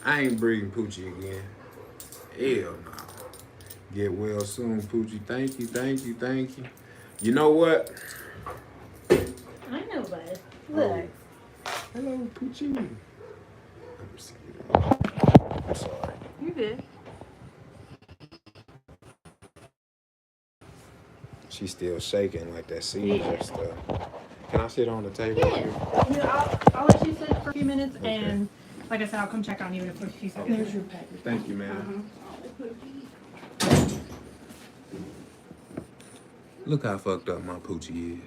[SPEAKER 1] I ain't breeding Poochie again. Hell no. Get well soon, Poochie. Thank you. You know what?
[SPEAKER 3] I know, bud. Look.
[SPEAKER 1] Hello, Poochie. Let me see. I'm sorry.
[SPEAKER 3] You're good.
[SPEAKER 1] She's still shaking like that seizure stuff. Can I sit on the table?
[SPEAKER 4] Yeah. I'll let you sit for a few minutes,
[SPEAKER 1] Okay.
[SPEAKER 4] And like I said, I'll come check on you in a few seconds.
[SPEAKER 3] There's your package.
[SPEAKER 1] Thank you, ma'am. Look how fucked up my Poochie is.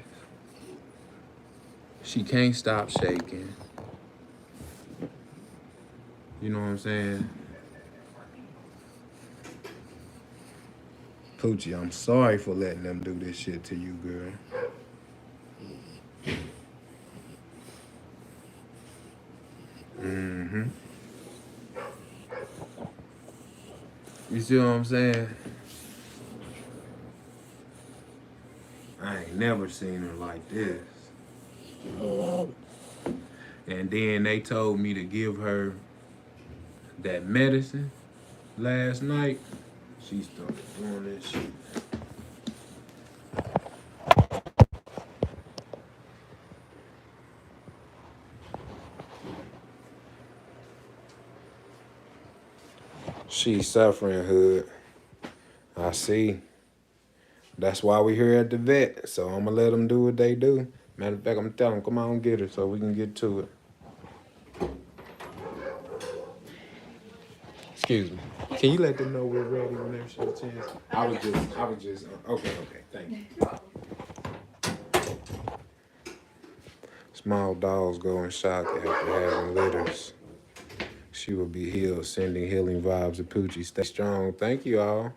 [SPEAKER 1] She can't stop shaking. You know what I'm saying? Poochie, I'm sorry for letting them do this shit to you, girl. Mm-hmm. You see what I'm saying? I ain't never seen her like this. And then they told me to give her that medicine. last night, she started doing this shit. She's suffering, Hood. I see. That's why we here at the vet. So I'm gonna let them do what they do. Matter of fact, I'm telling them, come on, get her so we can get to it. Excuse me. Can you let them know we're ready whenever she gets a chance? I was just, okay, thank you. Small dogs go in shock after having litters. She will be healed, sending healing vibes to Poochie. Stay strong. Thank you all.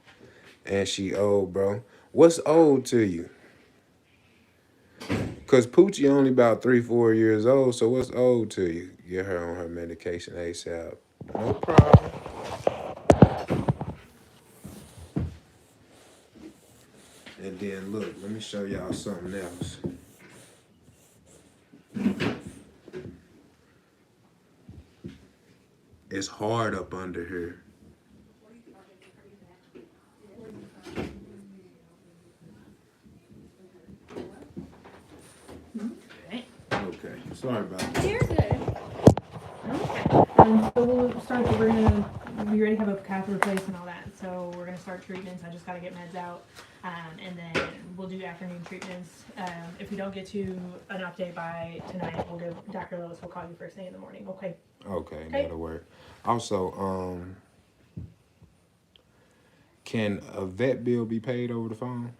[SPEAKER 1] And she old, bro. What's old to you? Because Poochie only about 3-4 years old, so what's old to you? Get her on her medication ASAP. No problem. And then look, let me show y'all something else. It's hard up under here. Okay, sorry about that.
[SPEAKER 4] You're good. Okay. So we'll start. We already have a catheter replaced and all that. So we're gonna start treatments. I just gotta get meds out, and then we'll do afternoon treatments. If we don't get to an update by tonight, we'll give Dr. Lewis. We'll call you first thing in the morning. Okay.
[SPEAKER 1] Okay, that'll work. Also, can a vet bill be paid over the phone?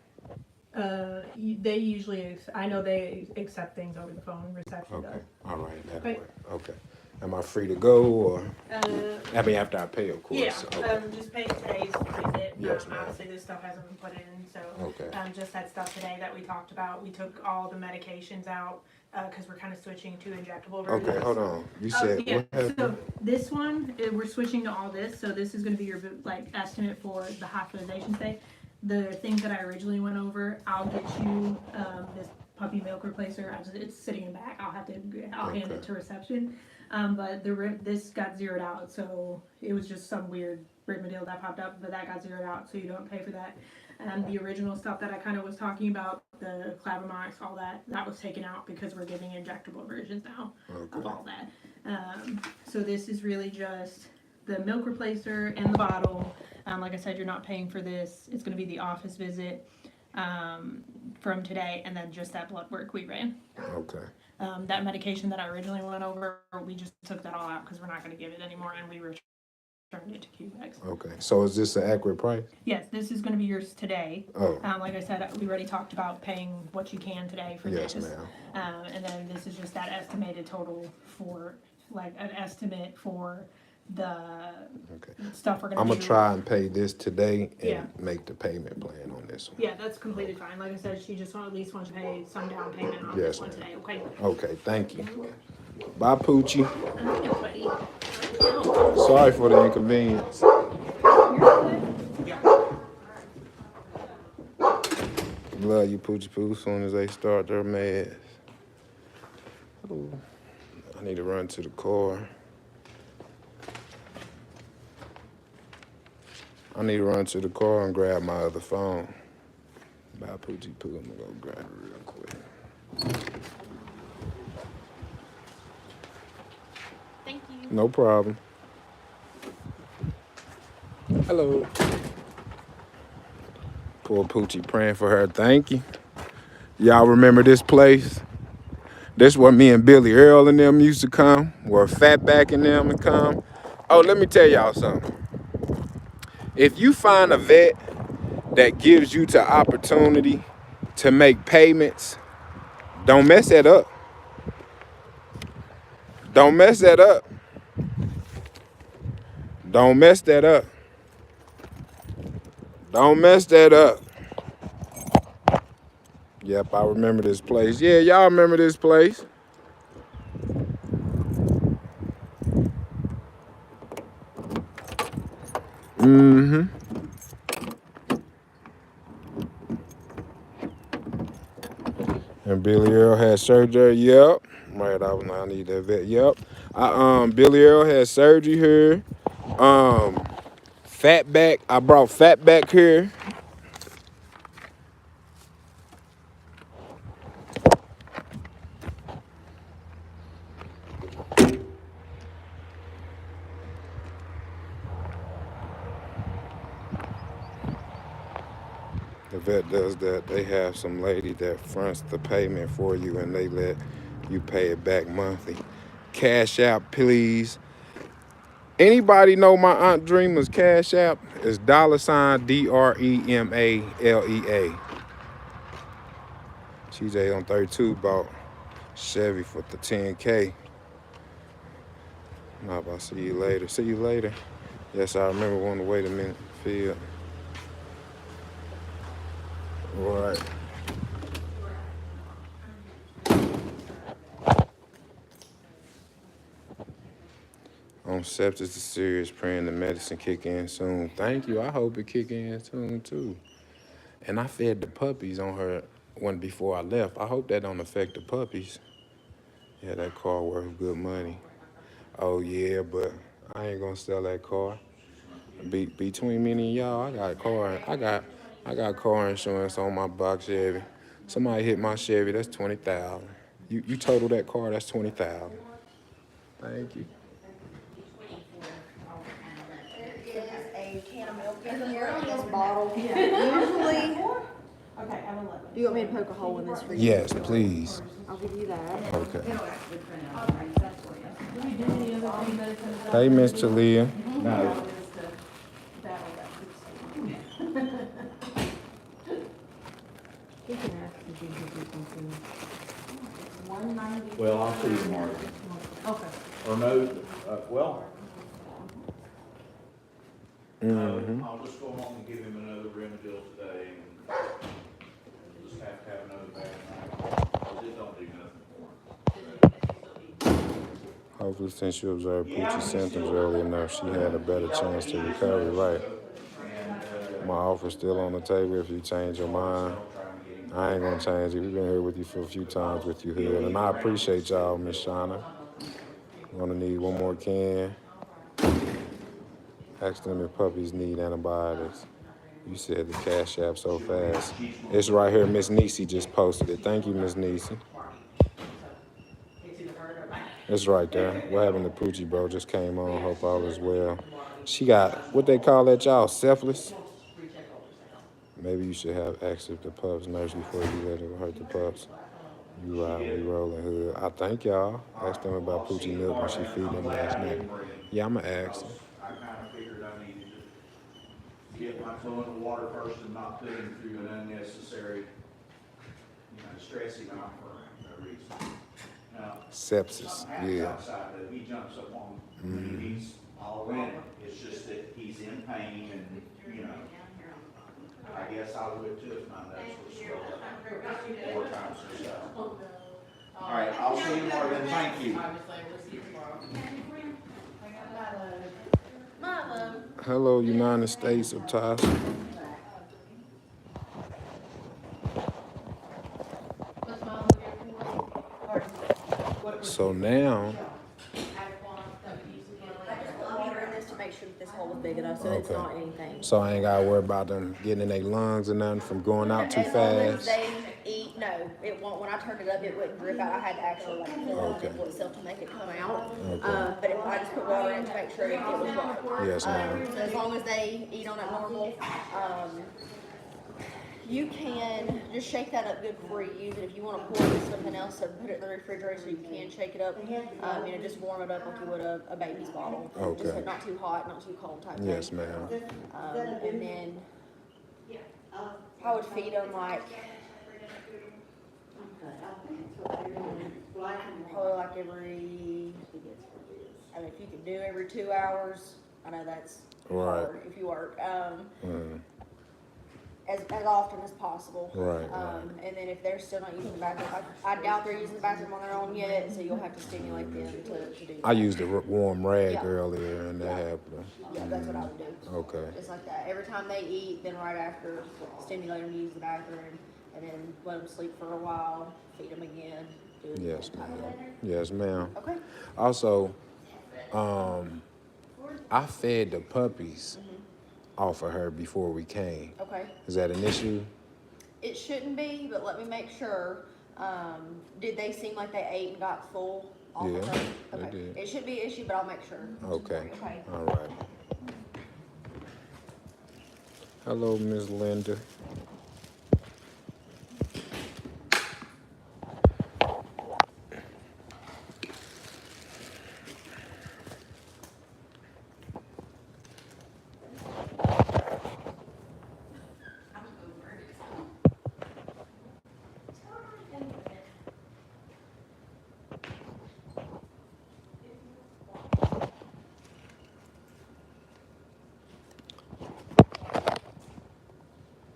[SPEAKER 4] They usually. I know they accept things over the phone. Reception
[SPEAKER 1] Okay,
[SPEAKER 4] does.
[SPEAKER 1] all right, that'll
[SPEAKER 4] Okay.
[SPEAKER 1] work. Okay. Am I free to go or? I mean, after I pay, of course.
[SPEAKER 4] Yeah,
[SPEAKER 1] Okay.
[SPEAKER 4] Just pay today's visit.
[SPEAKER 1] Yes, ma'am.
[SPEAKER 4] Obviously, this stuff hasn't been put in, so.
[SPEAKER 1] Okay.
[SPEAKER 4] Just that stuff today that we talked about. We took all the medications out, cause we're kinda switching to injectable versions.
[SPEAKER 1] Okay, hold on. You
[SPEAKER 4] Oh,
[SPEAKER 1] said
[SPEAKER 4] yeah,
[SPEAKER 1] what happened?
[SPEAKER 4] so this one, we're switching to all this, so this is gonna be your, like, estimate for the hospitalization stay. The things that I originally went over, I'll get you, this puppy milk replacer, it's sitting in back, I'll hand
[SPEAKER 1] Okay.
[SPEAKER 4] it to reception. But this got zeroed out, so it was just some weird rigmarole that popped up, but that got zeroed out, so you don't pay for that. The original stuff that I kind of was talking about, the Clavamox, all that was taken out because we're giving injectable versions now of
[SPEAKER 1] Okay.
[SPEAKER 4] all that. So this is really just the milk replacer and the bottle. Like I said, you're not paying for this. It's going to be the office visit from today, and then just that blood work we ran.
[SPEAKER 1] Okay.
[SPEAKER 4] That medication that I originally went over, we just took that all out because we're not going to give it anymore, and we returned it to QX.
[SPEAKER 1] Okay. So is this an accurate price?
[SPEAKER 4] Yes, this is going to be yours today.
[SPEAKER 1] Oh.
[SPEAKER 4] Like I said, we already talked about paying what you can today for
[SPEAKER 1] Yes,
[SPEAKER 4] this.
[SPEAKER 1] ma'am.
[SPEAKER 4] And then this is just that estimated total for, like, an estimate for the
[SPEAKER 1] Okay.
[SPEAKER 4] stuff we're going to
[SPEAKER 1] I'm
[SPEAKER 4] do.
[SPEAKER 1] gonna try and pay this today and
[SPEAKER 4] Yeah.
[SPEAKER 1] make the payment plan on this one.
[SPEAKER 4] Yeah, that's completely fine. Like I said, she just at least wants to pay some down payment on
[SPEAKER 1] Yes,
[SPEAKER 4] this one
[SPEAKER 1] ma'am.
[SPEAKER 4] today, okay?
[SPEAKER 1] Okay, thank you. Bye, Poochie.
[SPEAKER 4] No, buddy.
[SPEAKER 1] Sorry for the inconvenience. Love you, Poochie Poo, as soon as they start their meds. Ooh, I need to run to the car. I need to run to the car and grab my other phone. Bye, Poochie Poo. I'm gonna go grab it real quick.
[SPEAKER 4] Thank you.
[SPEAKER 1] No problem. Hello. Poor Poochie, praying for her. Thank you. Y'all remember this place? This where me and Billy Earl and them used to come, where Fatback and them would come. Oh, let me tell y'all something. If you find a vet that gives you the opportunity to make payments, don't mess that up. Don't mess that up. Don't mess that up. Don't mess that up. Yep, I remember this place. Yeah, y'all remember this place. Mm-hmm. And Billy Earl had surgery. Yep. Right, I need that vet. Yep. Billy Earl had surgery here. Fatback. I brought Fatback here. The vet does that. They have some lady that fronts the payment for you and they let you pay it back monthly. Cash App, please. Anybody know my Aunt Dreamer's Cash App? It's $DREMALEA. CJ on 32 bought Chevy for the 10K. Not about to see you later. See you later. Yes, I remember wanting to wait a minute. Field. Right. On sepsis is serious, praying the medicine kick in soon. Thank you. I hope it kick in soon too. And I fed the puppies on her one before I left. I hope that don't affect the puppies. Yeah, that car worth good money. Oh yeah, but I ain't gonna sell that car. Between me and y'all, I got car insurance on my box Chevy. Somebody hit my Chevy, that's 20,000. You total that car, that's 20,000. Thank you.
[SPEAKER 3] There is a can of milk in here in this bottle. Usually,
[SPEAKER 4] Okay, I'm 11.
[SPEAKER 3] do you want me to poke a hole in this for you?
[SPEAKER 1] Yes, please.
[SPEAKER 3] I'll give you that.
[SPEAKER 1] Okay.
[SPEAKER 4] Do we do any other thing that is in the
[SPEAKER 1] Hey, Miss Talia.
[SPEAKER 5] No,
[SPEAKER 4] We can ask if we can do something.
[SPEAKER 5] well, I'll see you tomorrow.
[SPEAKER 4] Okay.
[SPEAKER 5] Or no, well,
[SPEAKER 1] Mm-hmm.
[SPEAKER 5] I'll just go home and give him another Remedil today and we'll just have to have another bad night. 'Cause it don't do nothing for him.
[SPEAKER 1] Hopefully, since you observed Poochie's symptoms early enough, she had a better chance to recover, right? My offer's still on the table if you change your mind. I ain't gonna change it. We've been here with you for a few times with you here, and I appreciate y'all, Miss Shauna. I'm gonna need one more can. Ask them if puppies need antibiotics. You said the Cash App so fast. It's right here. Miss Niecy just posted it. Thank you, Miss Niecy. It's right there. What happened to Poochie, bro? Just came on. Hope all is well. She got, what they call that, y'all? Selfless? Maybe you should have asked if the pups nurse before you let it hurt the pups. You ride, we rolling hood. I thank y'all. Asked them about Poochie milk when she feed them last night. Yeah, I'ma ask them.
[SPEAKER 5] I kind of figured I needed to get my toe in the water first and not put him through an unnecessary, stressing out for no reason. Now,
[SPEAKER 1] Sepsis,
[SPEAKER 5] something happens
[SPEAKER 1] yeah.
[SPEAKER 5] outside that he jumps up on, I mean, he's all in it. It's just that he's in pain and, I guess I would too if my nuts were swelled up 4 times or so. All right, I'll see you tomorrow then, thank you.
[SPEAKER 1] Hello, United States of Tasha. So now,
[SPEAKER 3] Water in this to make sure that this hole is big enough so it's
[SPEAKER 1] Okay.
[SPEAKER 3] not anything.
[SPEAKER 1] so I ain't gotta worry about them getting in their lungs or nothing from going out too
[SPEAKER 3] As long as
[SPEAKER 1] fast.
[SPEAKER 3] they eat, no, it won't, when I turned it up, it wouldn't drip out. I had to actually fill it
[SPEAKER 1] Okay.
[SPEAKER 3] with itself to make it come out.
[SPEAKER 1] Okay.
[SPEAKER 3] But if I just put water in to make sure it was right.
[SPEAKER 1] Yes, ma'am.
[SPEAKER 3] So as long as they eat on it normal, you can just shake that up good before you use it. If you want to pour it with something else, so put it in the refrigerator so you can shake it up. Just warm it up like you would a baby's bottle.
[SPEAKER 1] Okay.
[SPEAKER 3] Just not too hot, not too cold type thing.
[SPEAKER 1] Yes, ma'am.
[SPEAKER 3] And then I would feed them like probably like every. I mean, if you could do every 2 hours, I know that's
[SPEAKER 1] Right.
[SPEAKER 3] hard if you work.
[SPEAKER 1] Mm,
[SPEAKER 3] As often as possible.
[SPEAKER 1] Right,
[SPEAKER 3] And then if they're still not using the bathroom, I doubt they're using the bathroom on their own yet, so you'll have to stimulate them to do that.
[SPEAKER 1] I used a warm rag
[SPEAKER 3] Yeah.
[SPEAKER 1] earlier and that happened.
[SPEAKER 3] Yeah, that's what I would do.
[SPEAKER 1] Okay.
[SPEAKER 3] Just like that. Every time they eat, then right after, stimulate them to use the bathroom, and then let them sleep for a while, feed them again. Do it
[SPEAKER 1] Yes,
[SPEAKER 3] again,
[SPEAKER 1] ma'am.
[SPEAKER 3] type deal.
[SPEAKER 1] Yes, ma'am.
[SPEAKER 3] Okay.
[SPEAKER 1] Also, I fed the puppies off of her before we came.
[SPEAKER 6] Okay.
[SPEAKER 1] Is that an issue?
[SPEAKER 6] It shouldn't be, but let me make sure. Did they seem like they ate and got full off of
[SPEAKER 1] Yeah,
[SPEAKER 6] her?
[SPEAKER 1] they
[SPEAKER 6] Okay.
[SPEAKER 1] did.
[SPEAKER 6] It should be an issue, but I'll make sure.
[SPEAKER 1] Okay.
[SPEAKER 6] Okay.
[SPEAKER 1] All right. Hello, Miss Linda.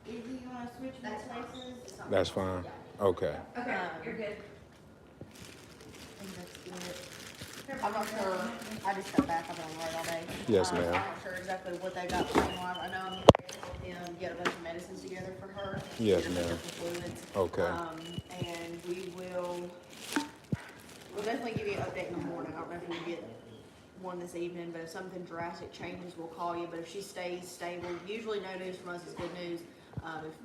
[SPEAKER 3] Izzy, you wanna switch places?
[SPEAKER 1] That's fine. Okay.
[SPEAKER 6] Okay, you're good. I'm not sure, I just got back, I've been on the road all day.
[SPEAKER 1] Yes,
[SPEAKER 6] I'm
[SPEAKER 1] ma'am.
[SPEAKER 6] not sure exactly what they got going on. I know I'm gonna help them get a bunch of medicines together for her.
[SPEAKER 1] Yes,
[SPEAKER 6] Get her
[SPEAKER 1] ma'am.
[SPEAKER 6] some fluids.
[SPEAKER 1] Okay.
[SPEAKER 6] And we'll definitely give you an update in the morning. I don't know if we get one this evening, but if something drastic changes, we'll call you. But if she stays stable, usually no news from us is good news.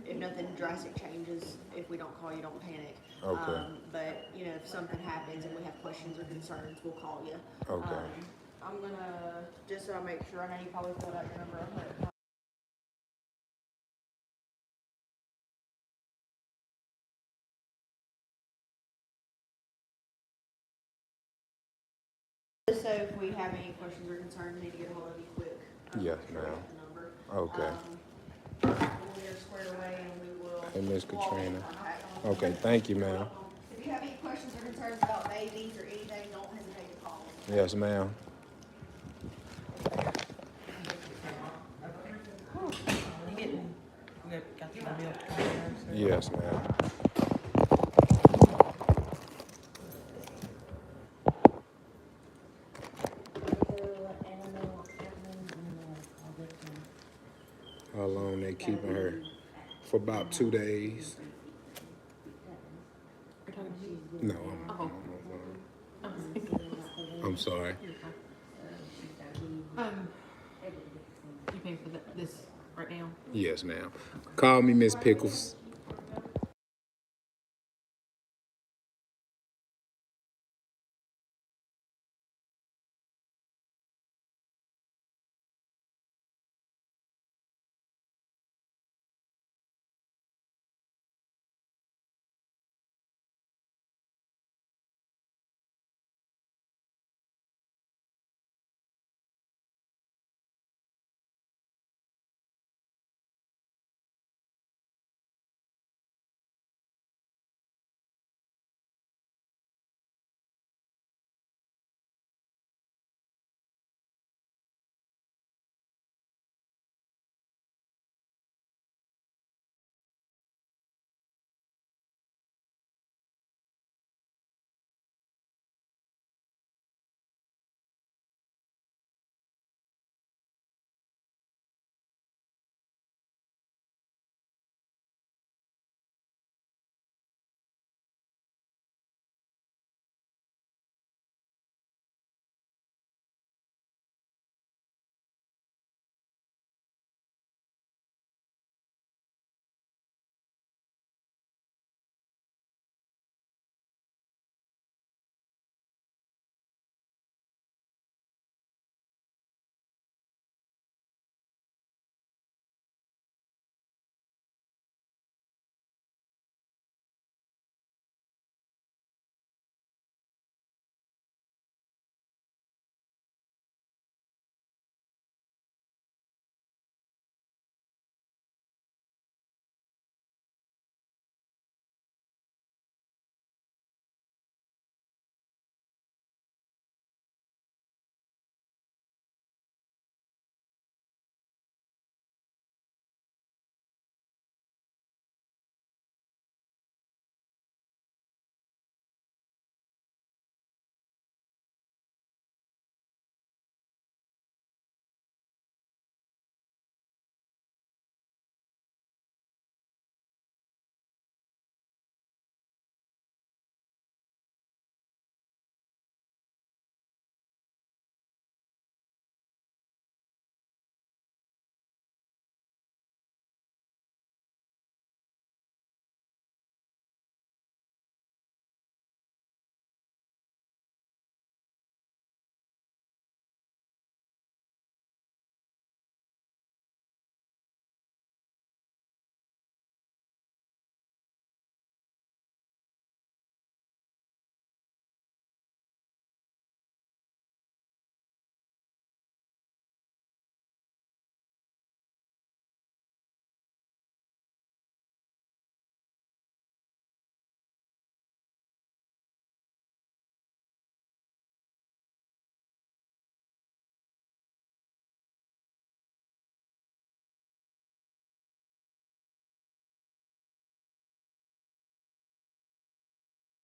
[SPEAKER 6] If nothing drastic changes, if we don't call you, don't panic.
[SPEAKER 1] Okay.
[SPEAKER 6] But, you know, if something happens and we have questions or concerns, we'll call you.
[SPEAKER 1] Okay.
[SPEAKER 6] I'm gonna, just so I make sure, I know you probably filled out your number. I'm gonna- Just so if we have any questions or concerns, we need to get a hold of you quick.
[SPEAKER 1] Yes,
[SPEAKER 6] correct
[SPEAKER 1] ma'am.
[SPEAKER 6] the number.
[SPEAKER 1] Okay.
[SPEAKER 6] We'll get her squared away and we will.
[SPEAKER 1] Hey, Miss
[SPEAKER 6] we'll all be in
[SPEAKER 1] Katrina.
[SPEAKER 6] contact.
[SPEAKER 1] Okay, thank you, ma'am.
[SPEAKER 6] If you have any questions or concerns about babies or anything, don't hesitate to call us.
[SPEAKER 1] Yes, ma'am.
[SPEAKER 3] You getting, we got the bill.
[SPEAKER 1] Yes, ma'am. How long they keeping her? For about 2 days. No, I'm sorry.
[SPEAKER 7] You paying for this right now?
[SPEAKER 1] Yes, ma'am. Call me Miss Pickles.